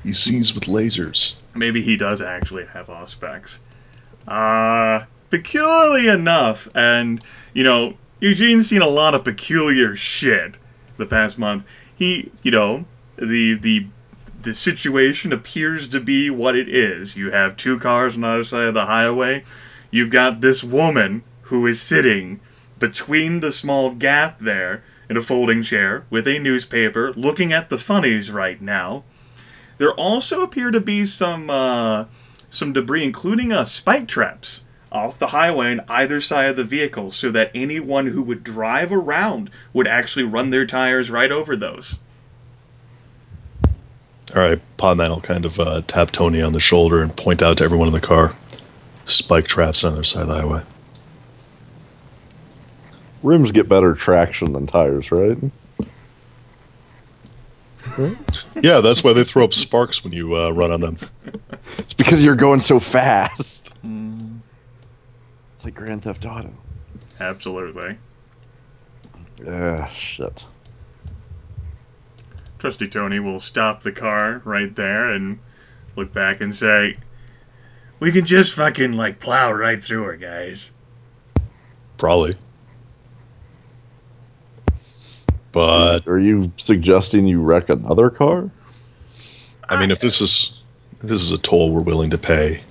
He sees with lasers. Maybe he does actually have off-specs. Peculiarly enough, and, you know, Eugene's seen a lot of peculiar shit the past month. He, you know, the situation appears to be what it is. You have two cars on the other side of the highway. You've got this woman who is sitting between the small gap there in a folding chair with a newspaper looking at the funnies right now. There also appear to be some debris, including spike traps off the highway on either side of the vehicle, so that anyone who would drive around would actually run their tires right over those. All right, Potman will kind of tap Tony on the shoulder and point out to everyone in the car. Spike traps on the other side of the highway. Rims get better traction than tires, right? Yeah, that's why they throw up sparks when you run on them. It's because you're going so fast. It's like Grand Theft Auto. Absolutely. Ah, shit. Trusty Tony will stop the car right there and look back and say, "We can just fucking, like, plow right through her, guys." Probably. But are you suggesting you wreck another car? I mean, if this is a toll we're willing to pay,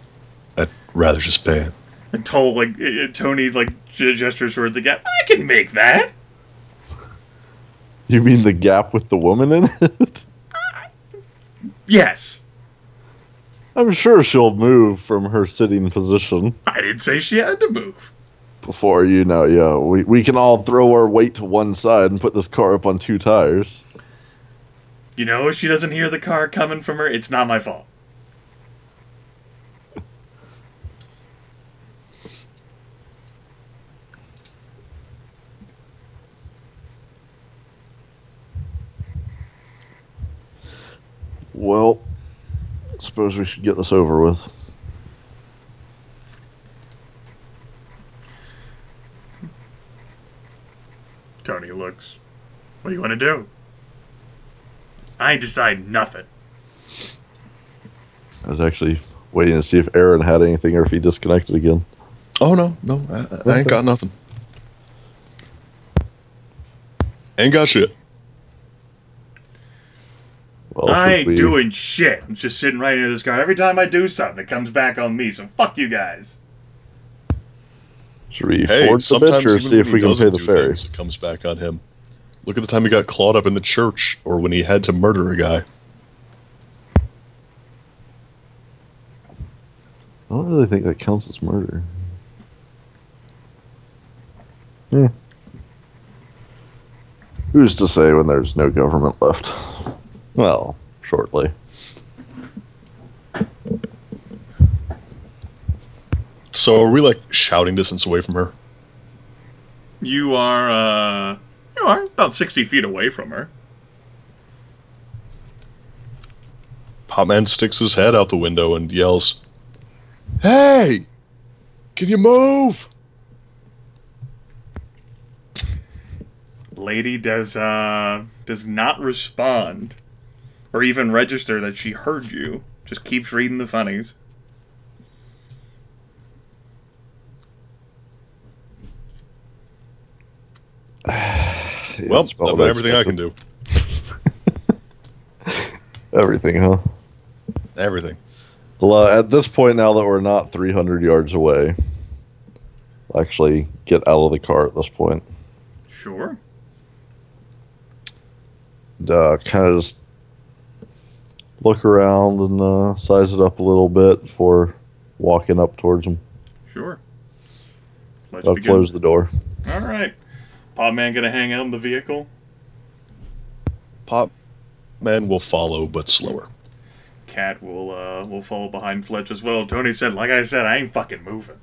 I'd rather just pay it. A toll, like, Tony, like, gestures towards the gap. I can make that. You mean the gap with the woman in it? Yes. I'm sure she'll move from her sitting position. I didn't say she had to move. Before you know, yeah, we can all throw our weight to one side and put this car up on two tires. You know, if she doesn't hear the car coming from her, it's not my fault. Well, suppose we should get this over with. Tony looks. What do you want to do? I ain't decide nothing. I was actually waiting to see if Aaron had anything or if he disconnected again. Oh, no, I ain't got nothing. Ain't got shit. Well, I ain't doing shit. I'm just sitting right into this car. Every time I do something, it comes back on me, so fuck you guys. Should we forge the bitch or see if we can pay the ferry? It comes back on him. Look at the time he got clawed up in the church, or when he had to murder a guy. I don't really think that counts as murder. Yeah. Who's to say when there's no government left? Well, shortly. So are we, like, shouting distance away from her? You are about 60 feet away from her. Potman sticks his head out the window and yells, "Hey! Can you move?" Lady does not respond, or even register that she heard you. Just keeps reading the funnies. Well, that's about everything I can do. Everything, huh? Everything. Well, at this point, now that we're not 300 yards away, I'll actually get out of the car at this point. Sure. And, kind of just look around and size it up a little bit before walking up towards him. Sure. I'll close the door. All right. Potman gonna hang out in the vehicle? Potman will follow, but slower. Cat will follow behind Fletch as well. Tony said, like I said, I ain't fucking moving.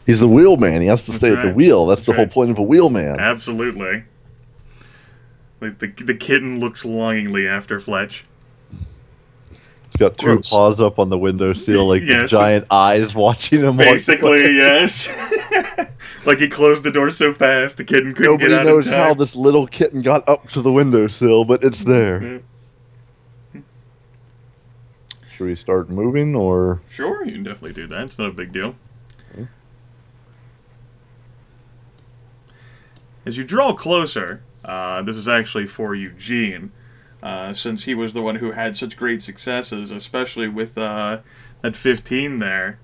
He's the wheel man. He has to stay at the wheel. That's the whole point of a wheel man. Absolutely. Like the kitten looks longingly after Fletch. He's got two paws up on the windowsill, like giant eyes watching him. Basically, yes. Like he closed the door so fast the kitten couldn't get out in time. Nobody knows how this little kitten got up to the windowsill, but it's there. Should we start moving, or? Sure, you can definitely do that. It's not a big deal. Okay. As you draw closer, this is actually for Eugene, since he was the one who had such great successes, especially with that 15 there.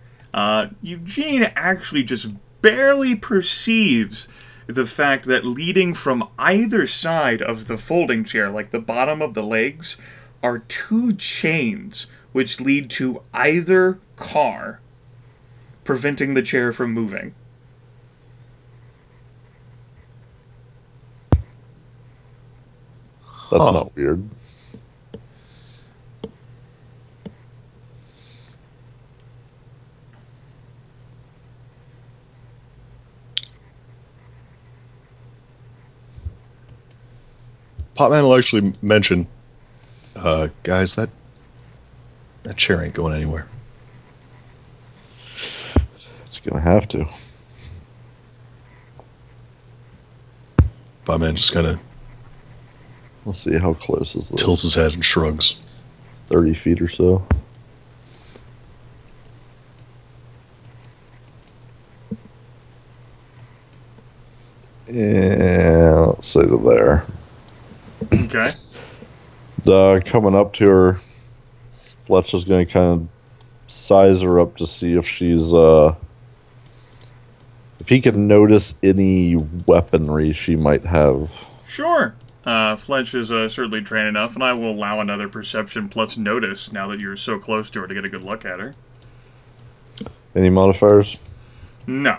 Eugene actually just barely perceives the fact that leading from either side of the folding chair, like the bottom of the legs, are 2 chains which lead to either car, preventing the chair from moving. That's not weird. Potman will actually mention, guys, that chair ain't going anywhere. It's gonna have to. Potman just kind of Let's see, how close is this? tilts his head and shrugs. 30 feet or so. Yeah, let's say to there. Okay. Coming up to her, Fletch is going to kind of size her up to see if she's, if he can notice any weaponry she might have. Sure. Fletch is certainly trained enough, and I will allow another perception plus notice now that you're so close to her to get a good look at her. Any modifiers? No.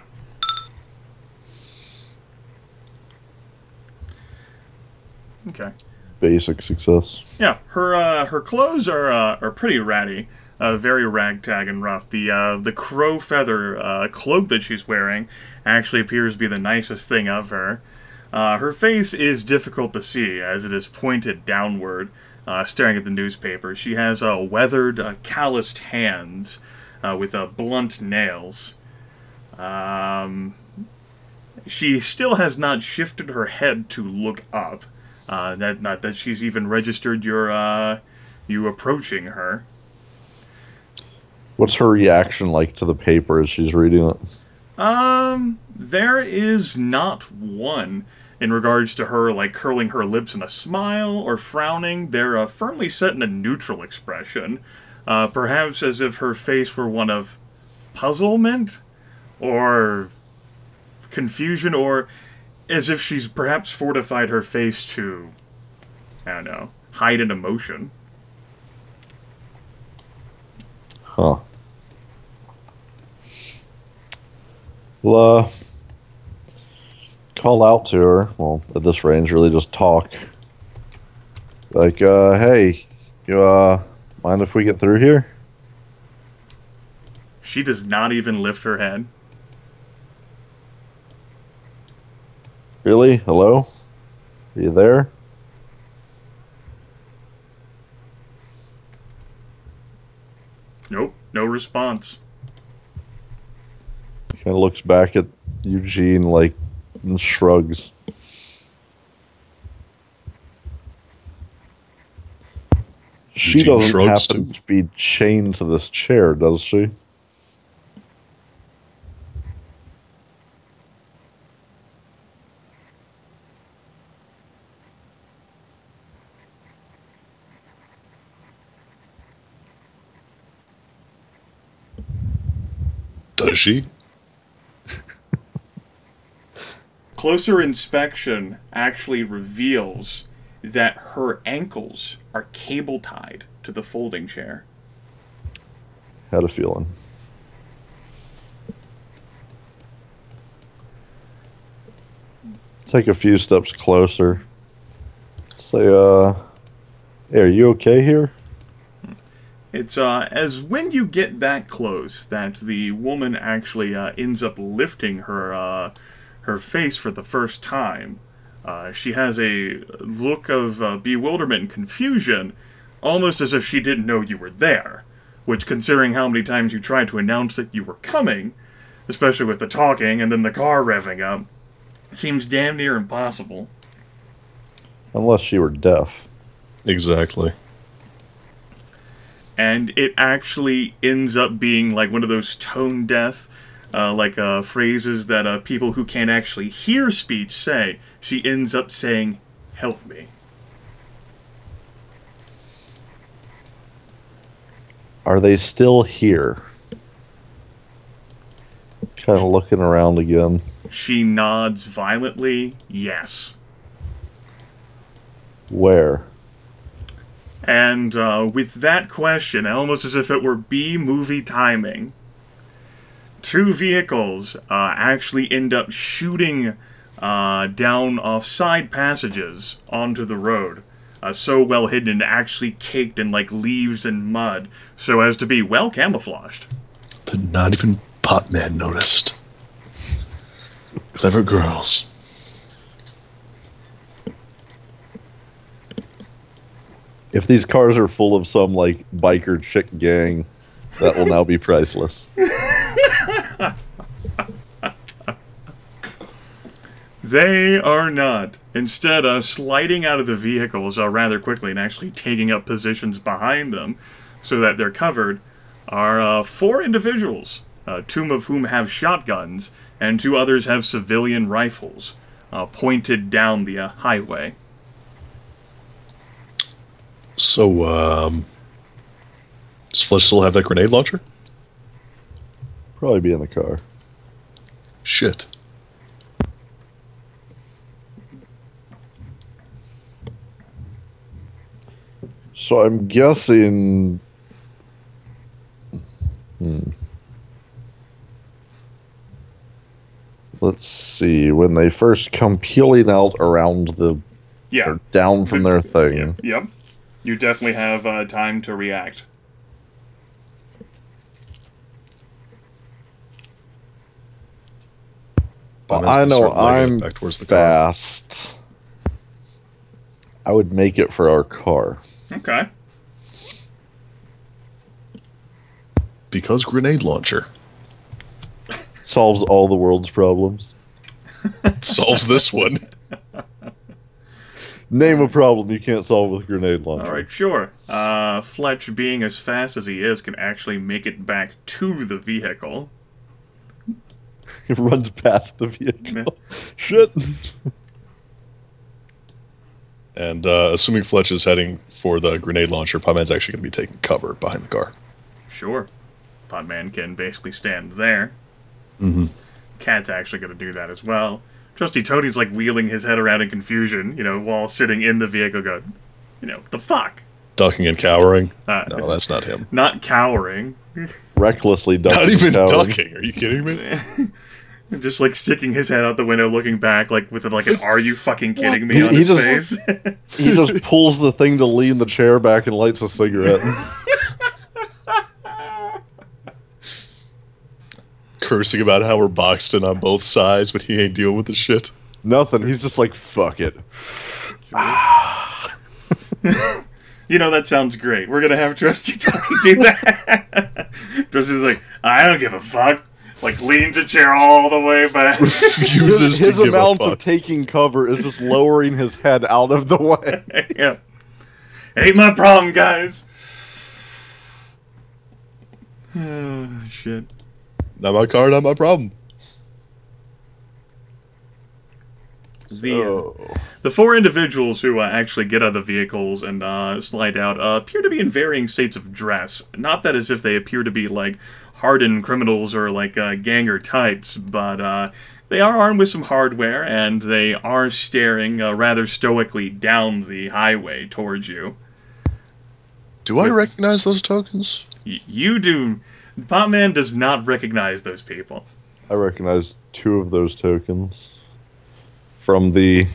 Okay. Basic success. Yeah, her clothes are pretty ratty, very ragtag and rough. The crow feather cloak that she's wearing actually appears to be the nicest thing of her. Her face is difficult to see as it is pointed downward, staring at the newspaper. She has weathered, calloused hands with blunt nails. She still has not shifted her head to look up. Not that she's even registered you approaching her. What's her reaction like to the paper as she's reading it? There is not one in regards to her, like, curling her lips in a smile or frowning. They're firmly set in a neutral expression, perhaps as if her face were one of puzzlement or confusion, or as if she's perhaps fortified her face to, I don't know, hide an emotion. Huh. Well, call out to her. Well, at this range, really just talk. Like, hey, you, mind if we get through here? She does not even lift her head. Really? Hello? Are you there? Nope, no response. Kind of looks back at Eugene, like, and shrugs. She Eugene doesn't shrugs happen too. to be chained to this chair, does she? Does she? Closer inspection actually reveals that her ankles are cable tied to the folding chair. Had a feeling. Take a few steps closer. Say, hey, are you okay here? It's as when you get that close that the woman actually ends up lifting her her face for the first time. She has a look of bewilderment and confusion, almost as if she didn't know you were there, which, considering how many times you tried to announce that you were coming, especially with the talking and then the car revving up, seems damn near impossible. Unless she were deaf. Exactly. and it actually ends up being like one of those tone deaf phrases that people who can't actually hear speech say. She ends up saying, "Help me." Are they still here? Kind of looking around again. She nods violently, yes. Where? And with that question, almost as if it were B-movie timing, two vehicles actually end up shooting down off side passages onto the road. So well hidden and actually caked in like leaves and mud, so as to be well camouflaged. But not even Potman noticed. Clever girls. If these cars are full of some, like, biker chick gang, that will now be priceless. They are not. Instead, sliding out of the vehicles rather quickly and actually taking up positions behind them so that they're covered are four individuals, two of whom have shotguns, and two others have civilian rifles pointed down the highway. So, does Fletch still have that grenade launcher? Probably be in the car. Shit. So I'm guessing... Let's see. When they first come peeling out around the... Yeah. Or down from their thing. Yep. You definitely have time to react. Well, I know I'm fast. I would make it for our car. Okay. Because grenade launcher. Solves all the world's problems. Solves this one. Name a problem you can't solve with a grenade launcher. Alright, sure. Fletch, being as fast as he is, can actually make it back to the vehicle. He runs past the vehicle. Shit. And assuming Fletch is heading for the grenade launcher, Potman's actually going to be taking cover behind the car. Sure. Potman can basically stand there. Mm-hmm. Cat's actually going to do that as well. Trusty Tony's like wheeling his head around in confusion, while sitting in the vehicle going, the fuck? Ducking and cowering? No, that's not him. Not cowering. Recklessly ducking. Not even cowering. ducking. Are you kidding me? Just like sticking his head out the window, looking back, like with like an "Are you fucking kidding me?" on his face. He just pulls the thing to lean the chair back and lights a cigarette. Cursing about how we're boxed in on both sides, but he ain't dealing with the shit. Nothing. He's just like, fuck it. That sounds great. We're gonna have Trusty Tony do that. Trusty's like, I don't give a fuck. Like, leans a chair all the way back. His amount of taking cover is just lowering his head out of the way. Yeah. Ain't my problem, guys. Oh, shit. Not my car, not my problem. The four individuals who actually get out of the vehicles and slide out appear to be in varying states of dress. Not that as if they appear to be, like, hardened criminals or, like, ganger types, but they are armed with some hardware, and they are staring rather stoically down the highway towards you. Do I recognize those tokens? You do. Potman does not recognize those people. I recognize two of those tokens from the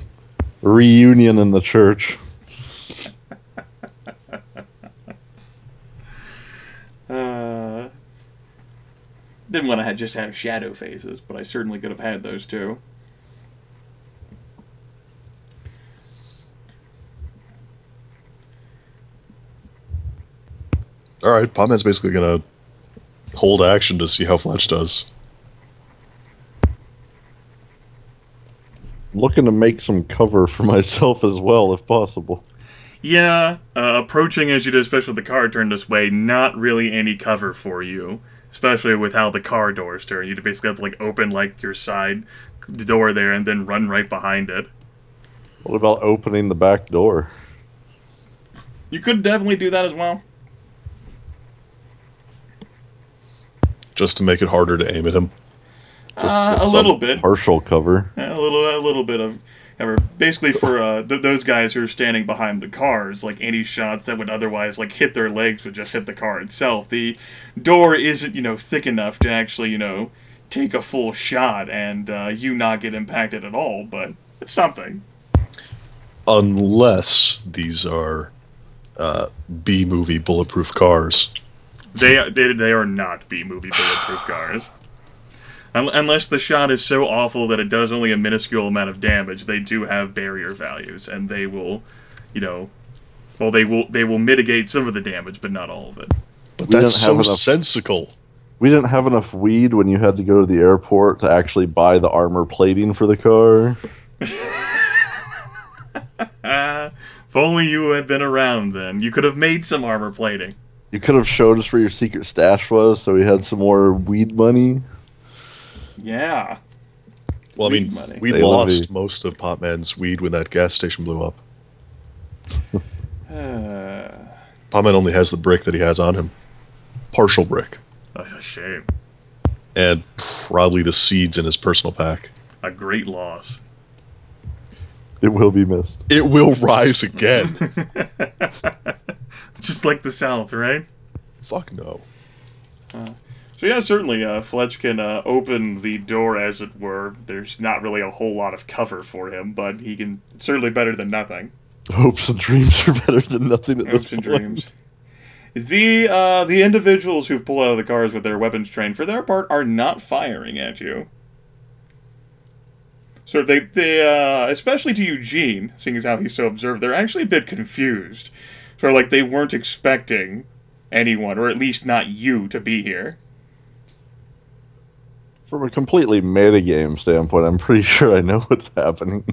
reunion in the church. Didn't want to just have shadow faces, but I certainly could have had those too. Alright, Potman's basically gonna hold action to see how Fletch does. Looking to make some cover for myself as well, if possible. Yeah, approaching as you did, especially with the car turned this way, not really any cover for you. Especially with how the car doors turn. You'd basically have to, like, open, like, your side door there and then run right behind it. What about opening the back door? You could definitely do that as well. Just to make it harder to aim at him. A little bit. Partial cover. A little bit of cover. Basically for those guys who are standing behind the cars, like any shots that would otherwise like hit their legs would just hit the car itself. The door isn't, thick enough to actually, take a full shot and you not get impacted at all, but it's something. Unless these are B-movie bulletproof cars. They are not B-movie bulletproof cars. Unless the shot is so awful that it does only a minuscule amount of damage, they do have barrier values, and they will, they will mitigate some of the damage, but not all of it. But that's so sensical. We didn't have enough weed when you had to go to the airport to actually buy the armor plating for the car. If only you had been around then. You could have made some armor plating. You could have showed us where your secret stash was so we had some more weed money. Yeah. Well, I mean, we lost most of Potman's weed when that gas station blew up. Potman only has the brick that he has on him. Partial brick. A shame. And probably the seeds in his personal pack. A great loss. It will be missed. It will rise again. Just like the South, right? Fuck no. So yeah, certainly, Fletch can open the door, as it were. There's not really a whole lot of cover for him, but he can, certainly better than nothing. Hopes and dreams are better than nothing at this point. Hopes and dreams. The individuals who've pulled out of the cars with their weapons trained, for their part, are not firing at you. So they especially to Eugene, seeing as how he's so observed, they're actually a bit confused. Sort of like they weren't expecting anyone, or at least not you, to be here. From a completely metagame standpoint, I'm pretty sure I know what's happening.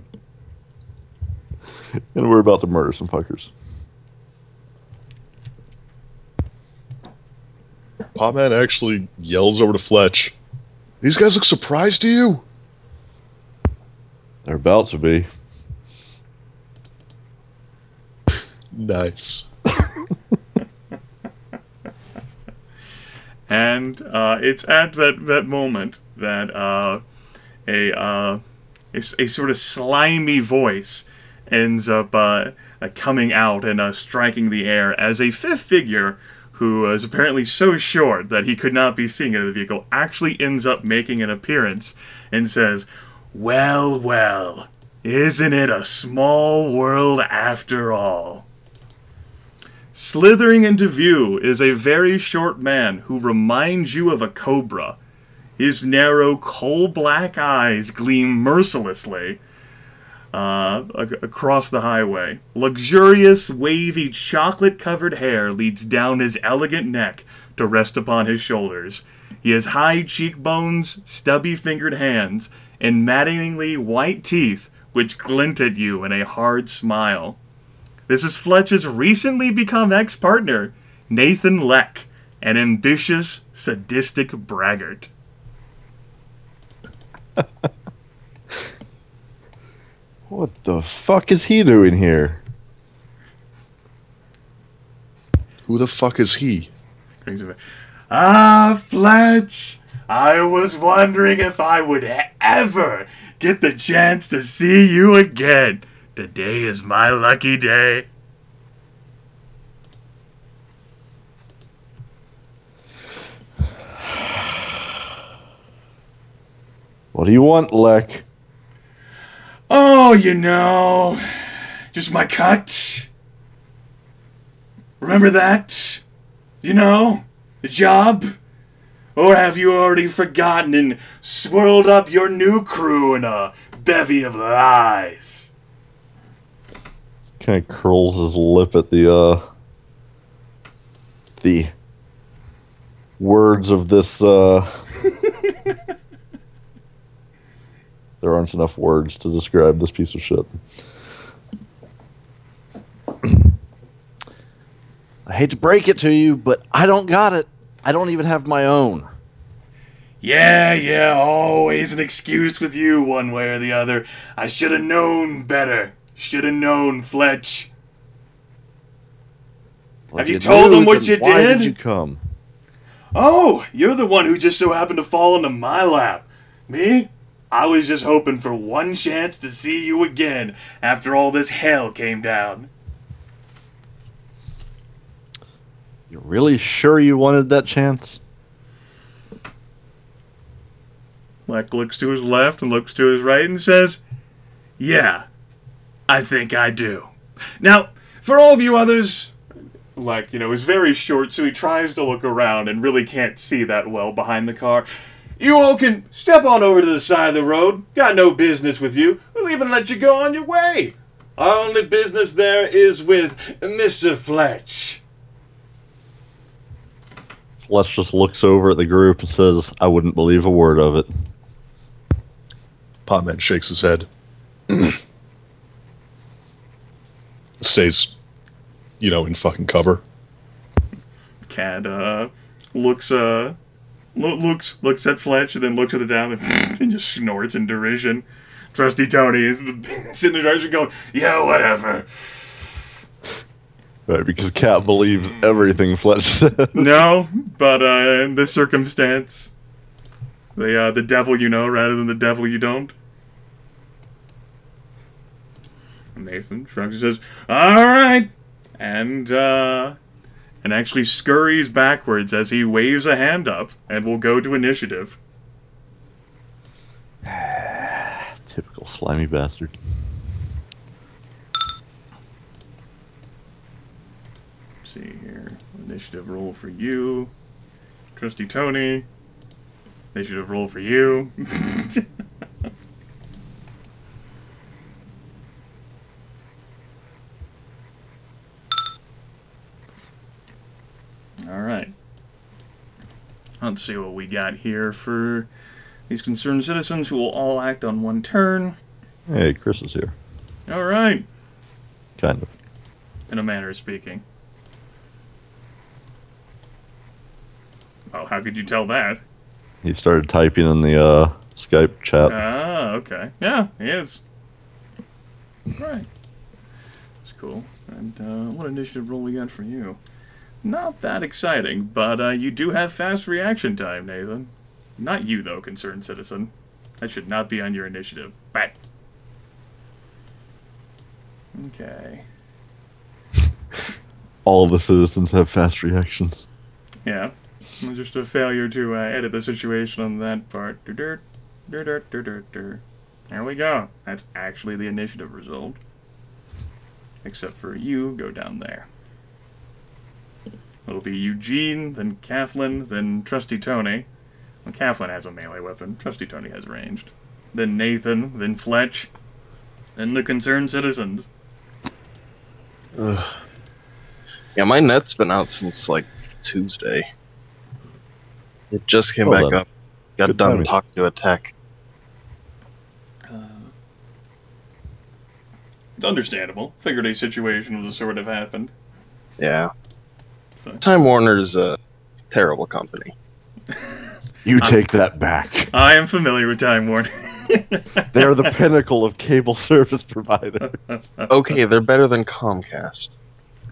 And we're about to murder some fuckers. Potman actually yells over to Fletch. These guys look surprised to you? They're about to be. Nice. And it's at that moment that a sort of slimy voice ends up coming out and striking the air as a fifth figure who is apparently so short that he could not be seen in the vehicle actually ends up making an appearance and says, "Well, well, isn't it a small world after all?" Slithering into view is a very short man who reminds you of a cobra. His narrow, coal-black eyes gleam mercilessly across the highway. Luxurious, wavy, chocolate-covered hair leads down his elegant neck to rest upon his shoulders. He has high cheekbones, stubby-fingered hands, and maddeningly white teeth which glint at you in a hard smile. This is Fletch's recently become ex-partner, Nathan Leck, an ambitious, sadistic braggart. What the fuck is he doing here? Who the fuck is he? Ah, Fletch! I was wondering if I would ever get the chance to see you again. Today is my lucky day. What do you want, Leck? Oh, just my cut. Remember that? The job? Or have you already forgotten and swirled up your new crew in a bevy of lies? Kind of curls his lip at the words of this. There aren't enough words to describe this piece of shit. I hate to break it to you, but I don't got it. I don't even have my own. Yeah, always an excuse with you one way or the other. I should have known better. Should have known, Fletch. Well, have if you told them what then you why did? did you come? Oh, you're the one who just so happened to fall into my lap. Me? I was just hoping for one chance to see you again after all this hell came down. You're really sure you wanted that chance? Fleck looks to his left and looks to his right and says, yeah, I think I do. Now, for all of you others, like, is very short, so he tries to look around and really can't see that well behind the car. You all can step on over to the side of the road. Got no business with you. We'll even let you go on your way. Our only business there is with Mr. Fletch. Fletch just looks over at the group and says, I wouldn't believe a word of it. Potman shakes his head. Stays, in fucking cover. Cad looks at Fletch and then looks at the down and just snorts in derision. Trusty Tony is sitting in the direction going, yeah, whatever. Right, because Cat believes everything Fletch says. No, but in this circumstance, the devil you know rather than the devil you don't. Nathan shrugs and says, all right, and actually scurries backwards as he waves a hand up, and will go to initiative. Typical slimy bastard. Let's see here. Initiative roll for you. Trusty Tony. Initiative roll for you. Alright. Let's see what we got here for these concerned citizens who will all act on one turn. Hey, Chris is here. Alright. Kind of. In a manner of speaking. Oh, how could you tell that? He started typing in the Skype chat. Ah, okay. Yeah, he is. Right. That's cool. And what initiative roll we got for you? Not that exciting, but you do have fast reaction time, Nathan. Not you, though, concerned citizen. That should not be on your initiative. Bang. Okay. All the citizens have fast reactions. Yeah. Just a failure to edit the situation on that part. There we go. That's actually the initiative result. Except for you, go down there. It'll be Eugene, then Kathlyn, then Trusty Tony. Well, Kathlyn has a melee weapon. Trusty Tony has ranged. Then Nathan, then Fletch, then the concerned citizens. Yeah, my net's been out since, like, Tuesday. It just came back up. Got done talking to a tech. It's understandable. Figured a situation of the sort have happened. Yeah. Time Warner's a terrible company. You take that back. I am familiar with Time Warner. They're the pinnacle of cable service providers. Okay, they're better than Comcast.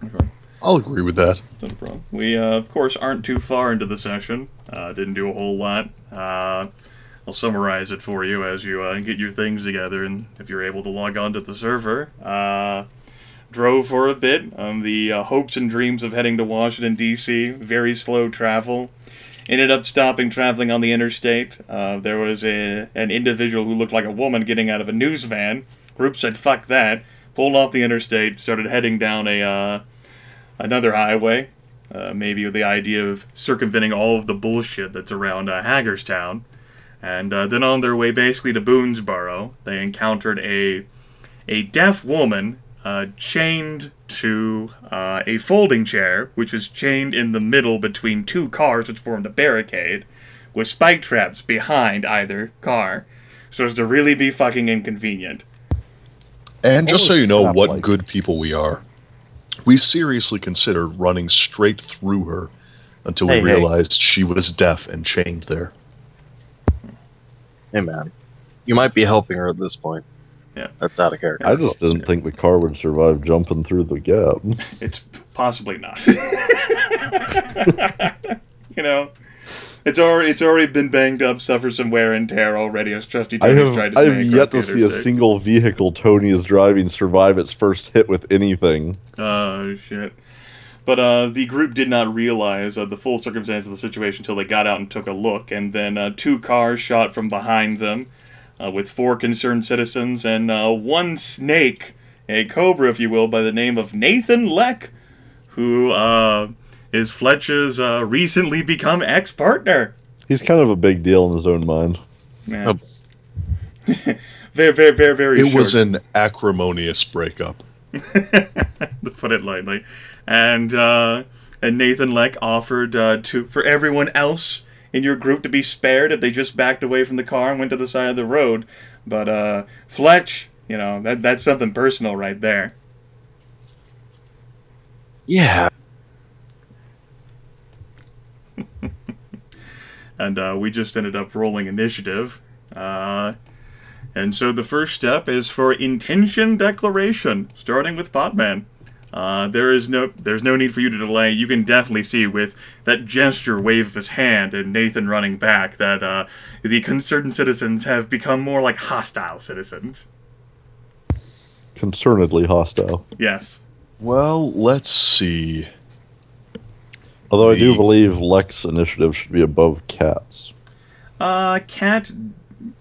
Okay. I'll agree with that. Not a problem. We, of course, aren't too far into the session. Didn't do a whole lot. I'll summarize it for you as you get your things together, and if you're able to log on to the server. Drove for a bit on the hopes and dreams of heading to Washington, D.C. Very slow travel. Ended up stopping traveling on the interstate. There was an individual who looked like a woman getting out of a news van. Group said, fuck that. Pulled off the interstate, started heading down another highway. Maybe with the idea of circumventing all of the bullshit that's around Hagerstown. And then on their way basically to Boonesboro, they encountered a deaf woman chained to a folding chair, which was chained in the middle between two cars, which formed a barricade, with spike traps behind either car, so as to really be fucking inconvenient. And just so you know what like good people we are, We seriously considered running straight through her until we realized she was deaf and chained there. Hey man, you might be helping her at this point. Yeah. That's out of character. I just didn't think the car would survive jumping through the gap. It's possibly not. You know, it's already been banged up, suffered some wear and tear already. As Trusty Tony's tried to I have yet to see a single vehicle Tony is driving survive its first hit with anything. Oh shit! But the group did not realize the full circumstance of the situation until they got out and took a look, and then 2 cars shot from behind them, with 4 concerned citizens and 1 snake, a cobra, if you will, by the name of Nathan Leck, who is Fletch's recently become ex-partner. He's kind of a big deal in his own mind. Yeah. Very, very, very, very It short. was an acrimonious breakup. To put it lightly. And Nathan Leck offered for everyone else in your group to be spared if they just backed away from the car and went to the side of the road. But Fletch, you know, that's something personal right there. Yeah. And we just ended up rolling initiative. And so the first step is for intention declaration, starting with Potman. There's no need for you to delay. You can definitely see with that gesture wave of his hand and Nathan running back that the concerned citizens have become more like hostile citizens. Concernedly hostile. Yes. Well, let's see. Although I do believe Lex initiative should be above Cat's. Cat,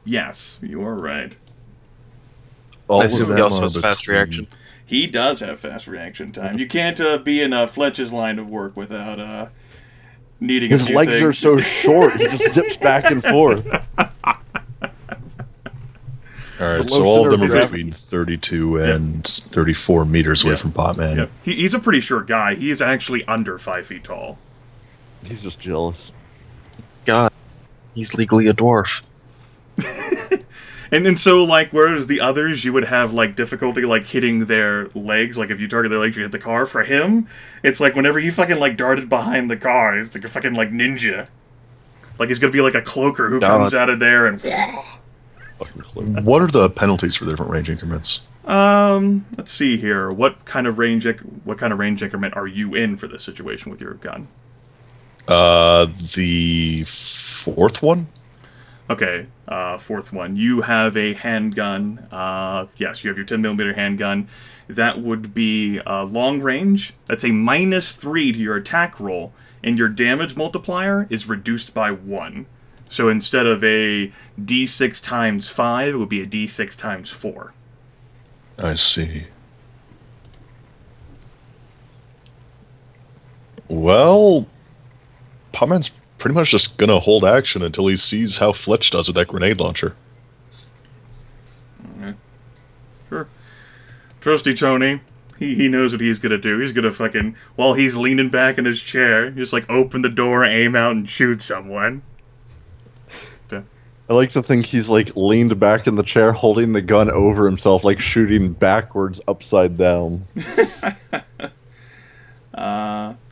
yes, you're right. All I of assume he them also are has fast between- reaction. He does have fast reaction time. You can't be in Fletch's line of work without needing His a few legs are things. so short, he just zips back and forth. All right, The so low all of center them of are gravity. between 32 and 34 meters away Yep. from Potman. Yep. He's a pretty short guy. He's actually under 5 feet tall. He's just jealous. God, he's legally a dwarf. And so, like, whereas the others, you would have, like, difficulty, like, hitting their legs. Like, if you target their legs, you hit the car. For him, it's like whenever he fucking, like, darted behind the car, it's like a fucking, like, ninja. Like, he's gonna be like a cloaker who comes out of there and... Fucking clue. What are the penalties for the different range increments? Let's see here. What kind of range increment are you in for this situation with your gun? The 4th one? Okay, 4th one. You have a handgun. Yes, you have your 10mm handgun. That would be long range. That's a -3 to your attack roll, and your damage multiplier is reduced by 1. So instead of a d6 times 5, it would be a d6 times 4. I see. Well, Potman's pretty much just gonna hold action until he sees how Fletch does with that grenade launcher. Sure. Trusty Tony, he knows what he's gonna do. He's gonna fucking, while he's leaning back in his chair, just like open the door, aim out, and shoot someone. I like to think he's like leaned back in the chair holding the gun over himself, like shooting backwards upside down.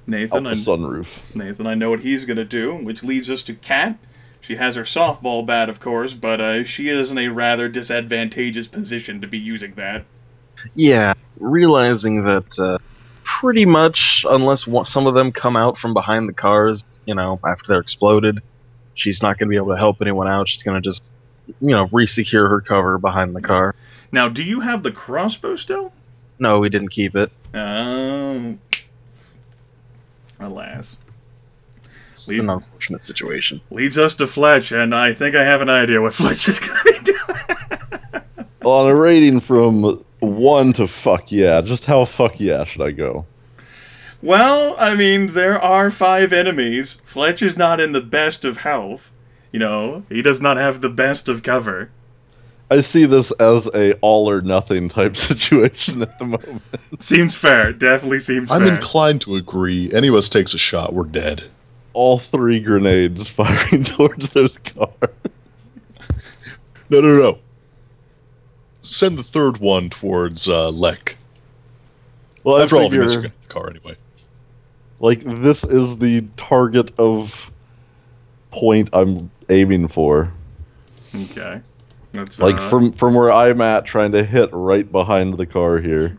Nathan, Out the sunroof. Nathan, I know what he's gonna do, which leads us to Kat. She has her softball bat, of course, but she is in a rather disadvantageous position to be using that. Yeah, realizing that pretty much, unless some of them come out from behind the cars, you know, after they're exploded, she's not going to be able to help anyone out. She's going to just, you know, re-secure her cover behind the car. Now, do you have the crossbow still? No, we didn't keep it. Oh. Alas. It's an unfortunate situation. Leads us to Fletch, and I think I have an idea what Fletch is going to be doing. On a rating from 1 to fuck yeah, just how fuck yeah should I go? Well, I mean, there are 5 enemies. Fletch is not in the best of health. You know, he does not have the best of cover. I see this as a all or nothing type situation at the moment. Seems fair. Definitely seems I'm fair. inclined to agree. Any of us takes a shot, we're dead. All 3 grenades firing towards those cars. No. Send the 3rd one towards Lek. Well, After all, if you miss, figure, you're gonna hit the car anyway. like, this is the target of point I'm aiming for. Okay. That's, Like, from where I'm at, trying to hit right behind the car here.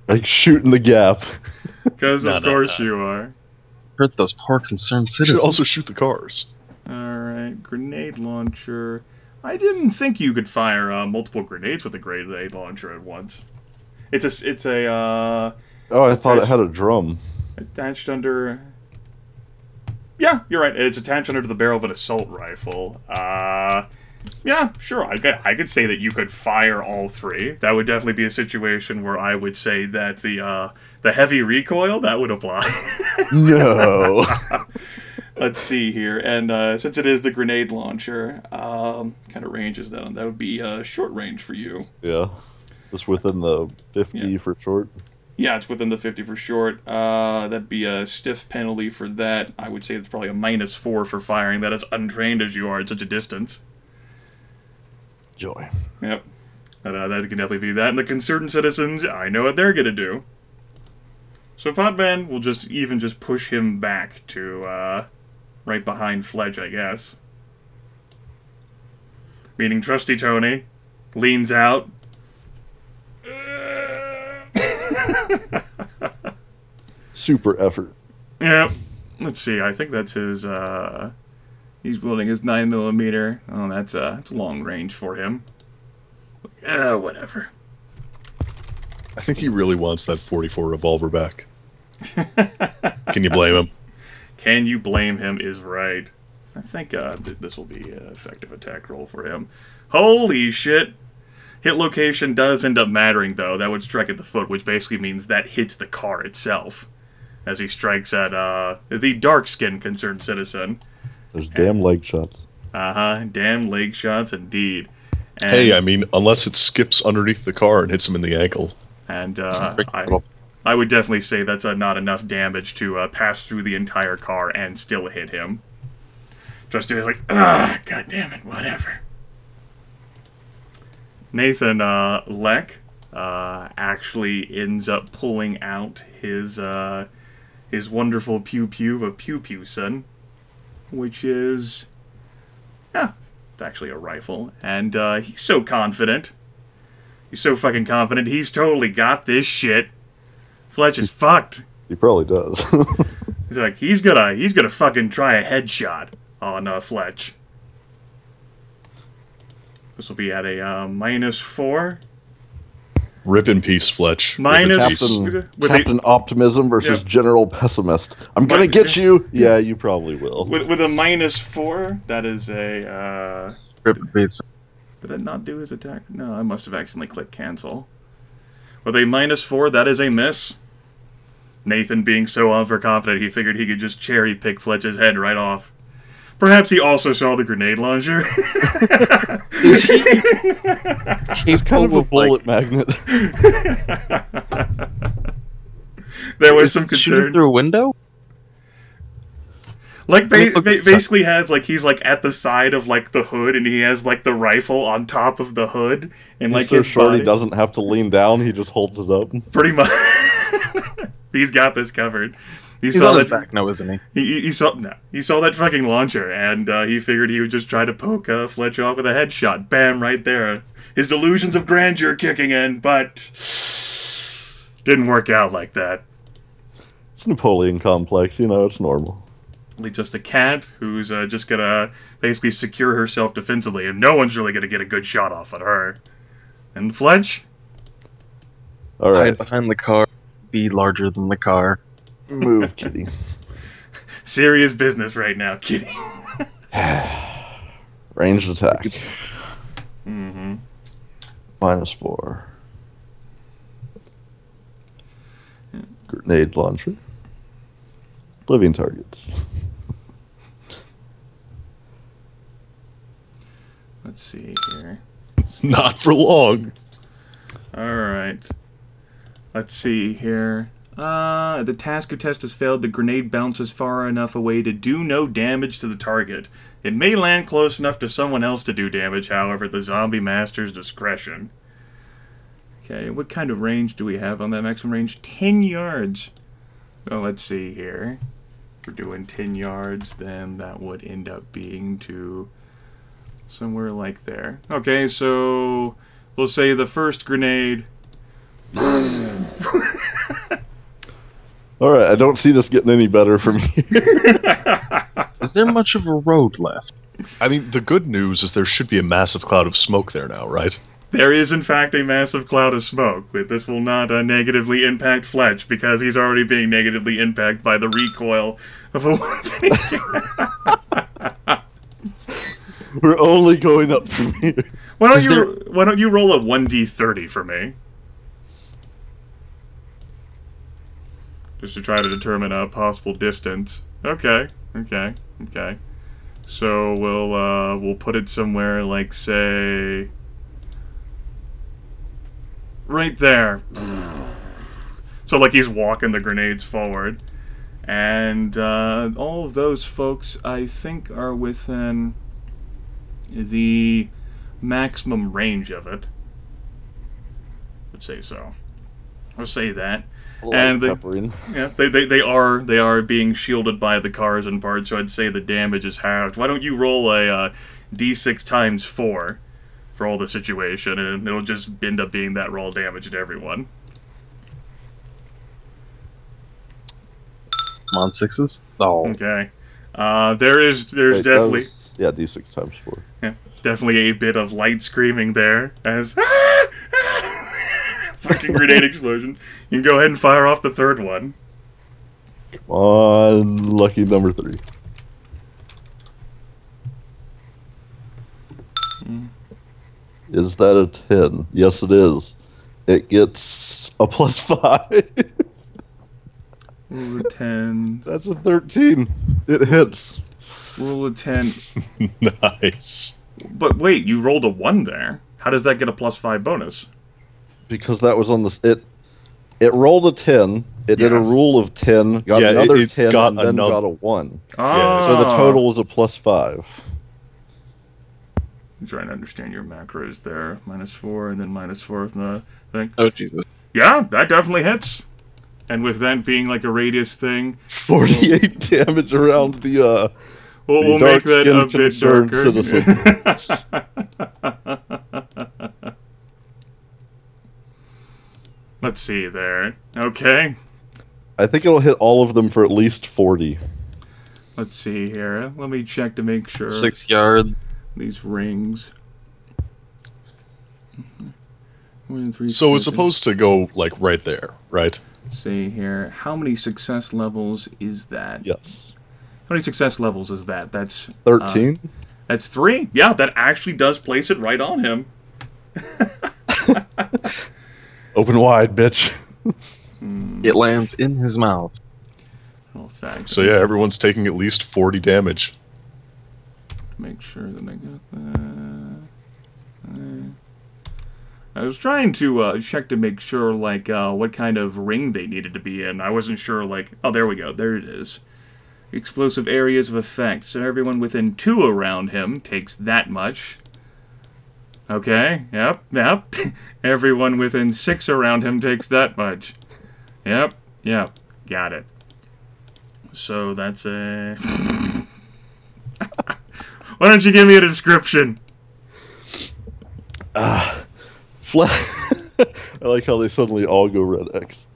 Like, shooting the gap. Because of course you are. Hurt those poor concerned You should citizens. also shoot the cars. Alright, grenade launcher. I didn't think you could fire multiple grenades with a grenade launcher at once. It's a Oh, I thought it had a drum. attached under... Yeah, you're right. It's attached under the barrel of an assault rifle. Yeah, sure. I could say that you could fire all three. That would definitely be a situation where I would say that the heavy recoil, that would apply. No. Let's see here. And since it is the grenade launcher, kind of range is that on? That would be short range for you. Yeah. Just within the 50 for short. Yeah, it's within the 50 for short. That'd be a stiff penalty for that. I would say it's probably a -4 for firing that as untrained as you are at such a distance. Joy. Yep. But, that can definitely be that. And the concerned citizens, I know what they're going to do. So Potman will just push him back to right behind Fletch, I guess. Meaning Trusty Tony leans out. Super effort. Yeah. Let's see. I think that's his. He's building his 9mm. Oh, that's long range for him. Whatever. I think he really wants that 44 revolver back. Can you blame him? Can you blame him? Is right. I think this will be an effective attack roll for him. Holy shit! Hit location does end up mattering, though. That would strike at the foot, which basically means that hits the car itself. As he strikes at the dark-skinned concerned citizen. There's damn leg shots. Damn leg shots indeed. And, Hey, I mean, unless it skips underneath the car and hits him in the ankle. And I would definitely say that's not enough damage to pass through the entire car and still hit him. Trusty is like, god damn it, whatever. Nathan Leck actually ends up pulling out his wonderful pew-pew of pew-pew-son, which is, yeah, it's actually a rifle. And he's so confident. He's so fucking confident. He's totally got this shit. Fletch is fucked. He probably does. He's like, he's gonna fucking try a headshot on Fletch. This will be at a -4. Rip in peace, Fletch. Minus- Captain Optimism versus General Pessimist. I'm gonna get you. Yeah, you probably will. With a -4, that is a. Rip beats. Did it not do his attack? No, I must have accidentally clicked cancel. With a -4, that is a miss. Nathan, being so overconfident, he figured he could just cherry pick Fletch's head right off. Perhaps he also saw the grenade launcher. He's kind of a bullet magnet. There was some Shoot concern. through a window? Like, basically has, like, he's, like, at the side of, like, the hood, and he has, like, the rifle on top of the hood, and, like, He's so his short body. he doesn't have to lean down, he just holds it up. Pretty much. He's got this covered. He's on his back now, isn't he? He saw that fucking launcher, and he figured he would just try to poke Fletch off with a headshot. Bam, right there. His delusions of grandeur kicking in, but didn't work out like that. It's Napoleon complex, you know, it's normal. Just a cat who's just gonna basically secure herself defensively, and no one's really gonna get a good shot off at her. And Fletch? Alright, Hide behind the car, be larger than the car. move, kitty. Serious business right now, kitty. Ranged attack. Mm-hmm. -4. Grenade launcher. Living targets. Let's see here. Not for long. Alright. Let's see here. The task or test has failed. The grenade bounces far enough away to do no damage to the target. It may land close enough to someone else to do damage, however, at the zombie master's discretion. Okay, what kind of range do we have on that maximum range? 10 yards. Oh, let's see here. If we're doing 10 yards, then that would end up being to somewhere like there. Okay, so we'll say the first grenade. Alright, I don't see this getting any better from here. Is there much of a road left? I mean, the good news is there should be a massive cloud of smoke there now, right? There is, in fact, a massive cloud of smoke. This will not negatively impact Fletch, because he's already being negatively impacted by the recoil of a weapon. We're only going up from here. Why don't you roll a 1d30 for me? Just to try to determine a possible distance. Okay. So we'll put it somewhere like, say, right there. So like he's walking the grenades forward, and all of those folks I think are within the maximum range of it. Let's say so. I'll say that. And they are being shielded by the cars and parts, so I'd say the damage is halved. Why don't you roll a d6 times 4 for all the situation, and it'll just end up being that raw damage to everyone. Come on, 6s. Oh. Okay. There's definitely d6 times 4. Yeah, definitely a bit of light screaming there as fucking grenade explosion. You can go ahead and fire off the third one. Come on, lucky number 3. Is that a 10? Yes, it is. It gets a +5. Roll a 10. That's a 13. It hits. Roll a 10. Nice. But wait, you rolled a 1 there. How does that get a +5 bonus? Because that was on the... It rolled a 10, it did a rule of 10, got another 10, and then got a 1. Ah. So the total was a +5. I'm trying to understand your macros there. -4 and then -4 from the thing. Oh, Jesus. Yeah, that definitely hits. And with that being like a radius thing... 48 damage around the we'll make that a bit darker. Citizen. Let's see there. Okay. I think it'll hit all of them for at least 40. Let's see here. Let me check to make sure. 6 yards. These rings. So it's supposed to go, like, right there, right? Let's see here. How many success levels is that? Yes. How many success levels is that? That's 13. That's 3. Yeah, that actually does place it right on him. Open wide, bitch. It lands in his mouth. Oh, thanks. So yeah, everyone's taking at least 40 damage. Make sure that I got that. I was trying to check to make sure, like, what kind of ring they needed to be in. I wasn't sure, like... Oh, there we go. There it is. Explosive areas of effect. So everyone within 2 around him takes that much. Okay, yep. Everyone within 6 around him takes that much. Yep, got it. So that's a... Why don't you give me a description? I like how they suddenly all go red X.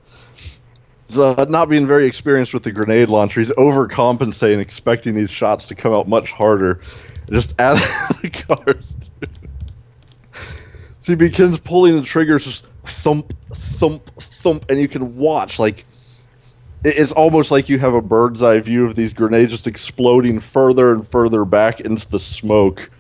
So, not being very experienced with the grenade launcher, he's overcompensating, expecting these shots to come out much harder. Just add the cars. So he begins pulling the triggers, just thump, thump, thump, and you can watch, like, it's almost like you have a bird's eye view of these grenades just exploding further and further back into the smoke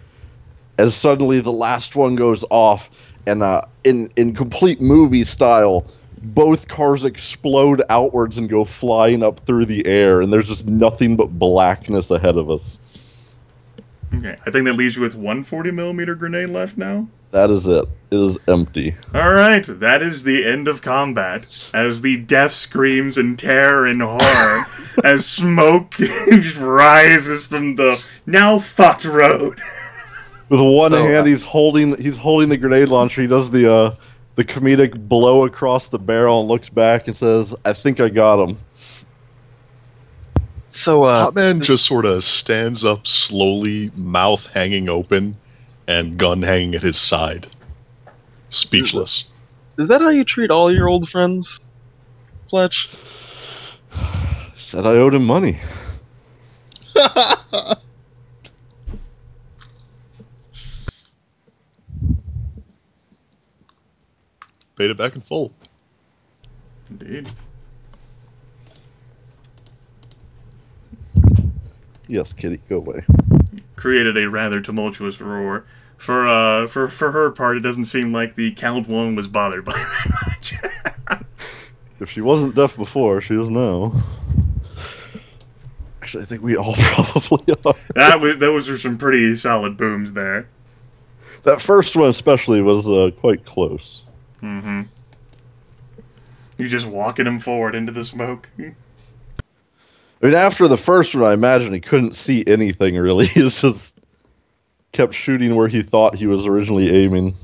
as suddenly the last one goes off, and in complete movie style, both cars explode outwards and go flying up through the air, and there's just nothing but blackness ahead of us. Okay, I think that leaves you with 1 40mm grenade left now. That is it. It is empty. Alright, that is the end of combat. As the death screams in terror and horror, as smoke just rises from the now fucked road. With one hand, he's holding the grenade launcher. He does the the comedic blow across the barrel and looks back and says, "I think I got him." So, Potman just sort of stands up slowly, mouth hanging open, and gun hanging at his side. Speechless. is that how you treat all your old friends, Fletch? Said I owed him money. Paid it back in full. Indeed. Yes, kitty, go away. Created a rather tumultuous roar. For her part, it doesn't seem like the Count woman was bothered by that much. If she wasn't deaf before, she is now. Actually, I think we all probably are. Those are some pretty solid booms there. That first one especially was quite close. Mm-hmm. You just walking him forward into the smoke. I mean, after the first one, I imagine he couldn't see anything, really. He just kept shooting where he thought he was originally aiming.